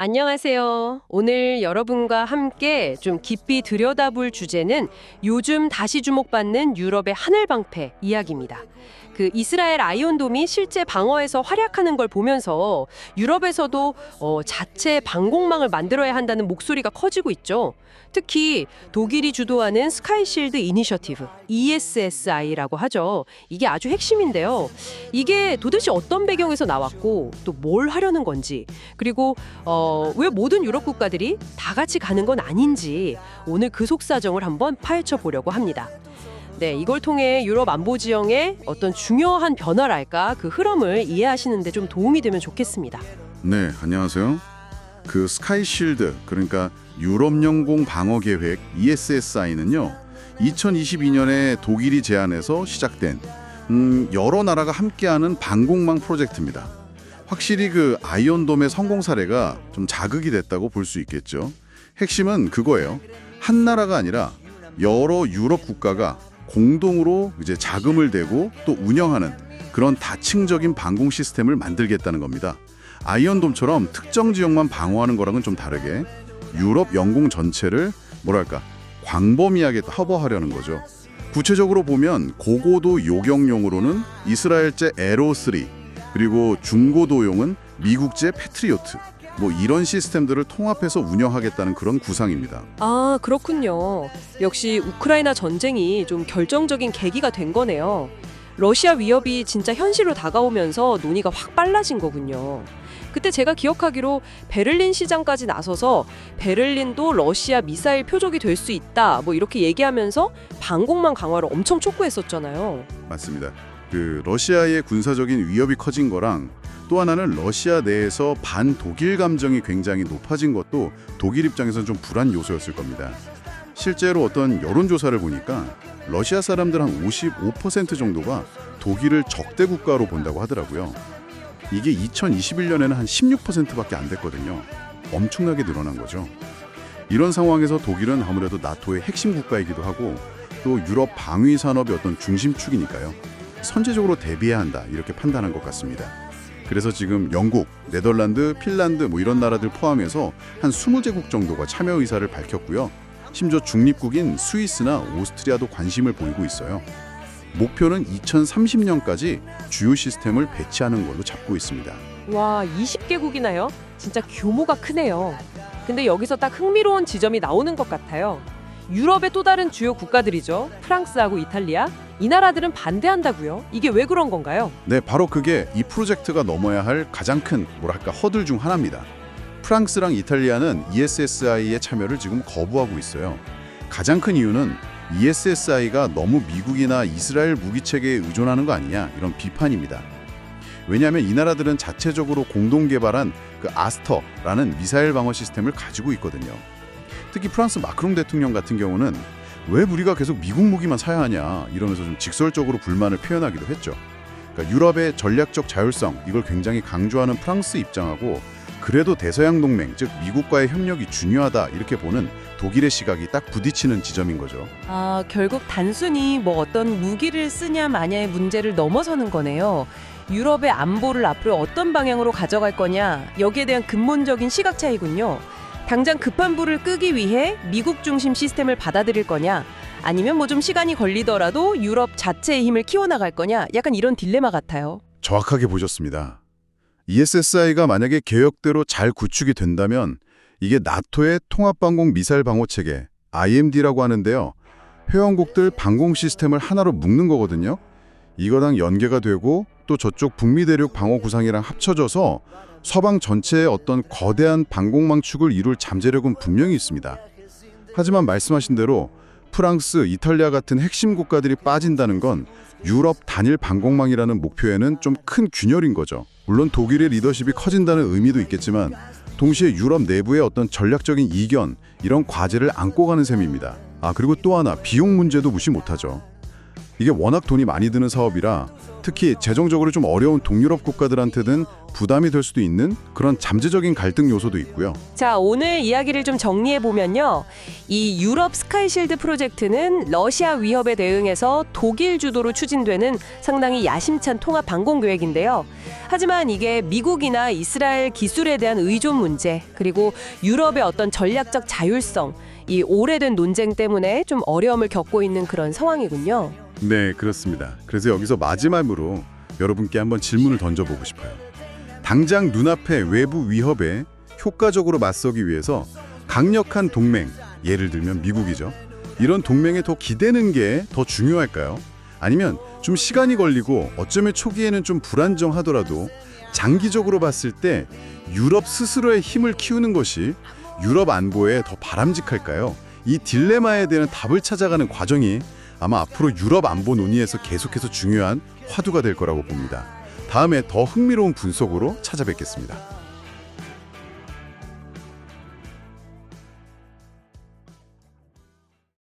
안녕하세요. 오늘 여러분과 함께 좀 깊이 들여다볼 주제는 요즘 다시 주목받는 유럽의 하늘 방패 이야기입니다. 그 이스라엘 아이언돔이 실제 방어에서 활약하는 걸 보면서 유럽에서도 자체 방공망을 만들어야 한다는 목소리가 커지고 있죠. 특히 독일이 주도하는 스카이실드 이니셔티브, ESSI라고 하죠. 이게 아주 핵심인데요. 이게 도대체 어떤 배경에서 나왔고 또 뭘 하려는 건지, 그리고 왜 모든 유럽 국가들이 다 같이 가는 건 아닌지 오늘 그 속사정을 한번 파헤쳐 보려고 합니다. 네, 이걸 통해 유럽 안보 지형의 어떤 중요한 변화랄까 그 흐름을 이해하시는 데 좀 도움이 되면 좋겠습니다. 네, 안녕하세요. 그 스카이실드, 그러니까 유럽연공 방어계획 ESSI는요. 2022년에 독일이 제안해서 시작된 여러 나라가 함께하는 방공망 프로젝트입니다. 확실히 그 아이언돔의 성공 사례가 좀 자극이 됐다고 볼 수 있겠죠. 핵심은 그거예요. 한 나라가 아니라 여러 유럽 국가가 공동으로 이제 자금을 대고 또 운영하는 그런 다층적인 방공 시스템을 만들겠다는 겁니다. 아이언돔처럼 특정 지역만 방어하는 거랑은 좀 다르게 유럽 영공 전체를 뭐랄까 광범위하게 커버하려는 거죠. 구체적으로 보면 고고도 요격용으로는 이스라엘제 에로3 그리고 중고도용은 미국제 패트리오트 뭐 이런 시스템들을 통합해서 운영하겠다는 그런 구상입니다. 아, 그렇군요. 역시 우크라이나 전쟁이 좀 결정적인 계기가 된 거네요. 러시아 위협이 진짜 현실로 다가오면서 논의가 확 빨라진 거군요. 그때 제가 기억하기로 베를린 시장까지 나서서 베를린도 러시아 미사일 표적이 될 수 있다 뭐 이렇게 얘기하면서 방공망 강화를 엄청 촉구했었잖아요. 맞습니다. 그 러시아의 군사적인 위협이 커진 거랑 또 하나는 러시아 내에서 반독일 감정이 굉장히 높아진 것도 독일 입장에서는 좀 불안 요소였을 겁니다. 실제로 어떤 여론조사를 보니까 러시아 사람들 한 55% 정도가 독일을 적대 국가로 본다고 하더라고요. 이게 2021년에는 한 16%밖에 안 됐거든요. 엄청나게 늘어난 거죠. 이런 상황에서 독일은 아무래도 나토의 핵심 국가이기도 하고 또 유럽 방위 산업의 어떤 중심축이니까요. 선제적으로 대비해야 한다 이렇게 판단한 것 같습니다. 그래서 지금 영국, 네덜란드, 핀란드 뭐 이런 나라들 포함해서 한 20개국 정도가 참여 의사를 밝혔고요. 심지어 중립국인 스위스나 오스트리아도 관심을 보이고 있어요. 목표는 2030년까지 주요 시스템을 배치하는 걸로 잡고 있습니다. 와, 20개국이나요? 진짜 규모가 크네요. 근데 여기서 딱 흥미로운 지점이 나오는 것 같아요. 유럽의 또 다른 주요 국가들이죠. 프랑스하고 이탈리아. 이 나라들은 반대한다고요? 이게 왜 그런 건가요? 네, 바로 그게 이 프로젝트가 넘어야 할 가장 큰 뭐랄까 허들 중 하나입니다. 프랑스랑 이탈리아는 ESSI에 참여를 지금 거부하고 있어요. 가장 큰 이유는 ESSI가 너무 미국이나 이스라엘 무기체계에 의존하는 거 아니냐 이런 비판입니다. 왜냐하면 이 나라들은 자체적으로 공동 개발한 그 아스터라는 미사일 방어 시스템을 가지고 있거든요. 특히 프랑스 마크롱 대통령 같은 경우는 왜 우리가 계속 미국 무기만 사야 하냐 이러면서 좀 직설적으로 불만을 표현하기도 했죠. 그러니까 유럽의 전략적 자율성 이걸 굉장히 강조하는 프랑스 입장하고 그래도 대서양 동맹 즉 미국과의 협력이 중요하다 이렇게 보는 독일의 시각이 딱 부딪히는 지점인 거죠. 아, 결국 단순히 뭐 어떤 무기를 쓰냐 마냐의 문제를 넘어서는 거네요. 유럽의 안보를 앞으로 어떤 방향으로 가져갈 거냐 여기에 대한 근본적인 시각 차이군요. 당장 급한 불을 끄기 위해 미국 중심 시스템을 받아들일 거냐 아니면 뭐 좀 시간이 걸리더라도 유럽 자체의 힘을 키워나갈 거냐 약간 이런 딜레마 같아요. 정확하게 보셨습니다. ESSI가 만약에 계획대로 잘 구축이 된다면 이게 나토의 통합방공 미사일 방어체계 IMD라고 하는데요. 회원국들 방공 시스템을 하나로 묶는 거거든요. 이거랑 연계가 되고 또 저쪽 북미 대륙 방어 구상이랑 합쳐져서 서방 전체의 어떤 거대한 방공망 축을 이룰 잠재력은 분명히 있습니다. 하지만 말씀하신 대로 프랑스, 이탈리아 같은 핵심 국가들이 빠진다는 건 유럽 단일 방공망이라는 목표에는 좀 큰 균열인 거죠. 물론 독일의 리더십이 커진다는 의미도 있겠지만 동시에 유럽 내부의 어떤 전략적인 이견, 이런 과제를 안고 가는 셈입니다. 아, 그리고 또 하나 비용 문제도 무시 못하죠. 이게 워낙 돈이 많이 드는 사업이라 특히 재정적으로 좀 어려운 동유럽 국가들한테는 부담이 될 수도 있는 그런 잠재적인 갈등 요소도 있고요. 자, 오늘 이야기를 좀 정리해 보면요. 이 유럽 스카이실드 프로젝트는 러시아 위협에 대응해서 독일 주도로 추진되는 상당히 야심찬 통합 방공 계획인데요. 하지만 이게 미국이나 이스라엘 기술에 대한 의존 문제, 그리고 유럽의 어떤 전략적 자율성, 이 오래된 논쟁 때문에 좀 어려움을 겪고 있는 그런 상황이군요. 네, 그렇습니다. 그래서 여기서 마지막으로 여러분께 한번 질문을 던져보고 싶어요. 당장 눈앞의 외부 위협에 효과적으로 맞서기 위해서 강력한 동맹, 예를 들면 미국이죠. 이런 동맹에 더 기대는 게 더 중요할까요? 아니면 좀 시간이 걸리고 어쩌면 초기에는 좀 불안정하더라도 장기적으로 봤을 때 유럽 스스로의 힘을 키우는 것이 유럽 안보에 더 바람직할까요? 이 딜레마에 대한 답을 찾아가는 과정이 아마 앞으로 유럽 안보 논의에서 계속해서 중요한 화두가 될 거라고 봅니다. 다음에 더 흥미로운 분석으로 찾아뵙겠습니다.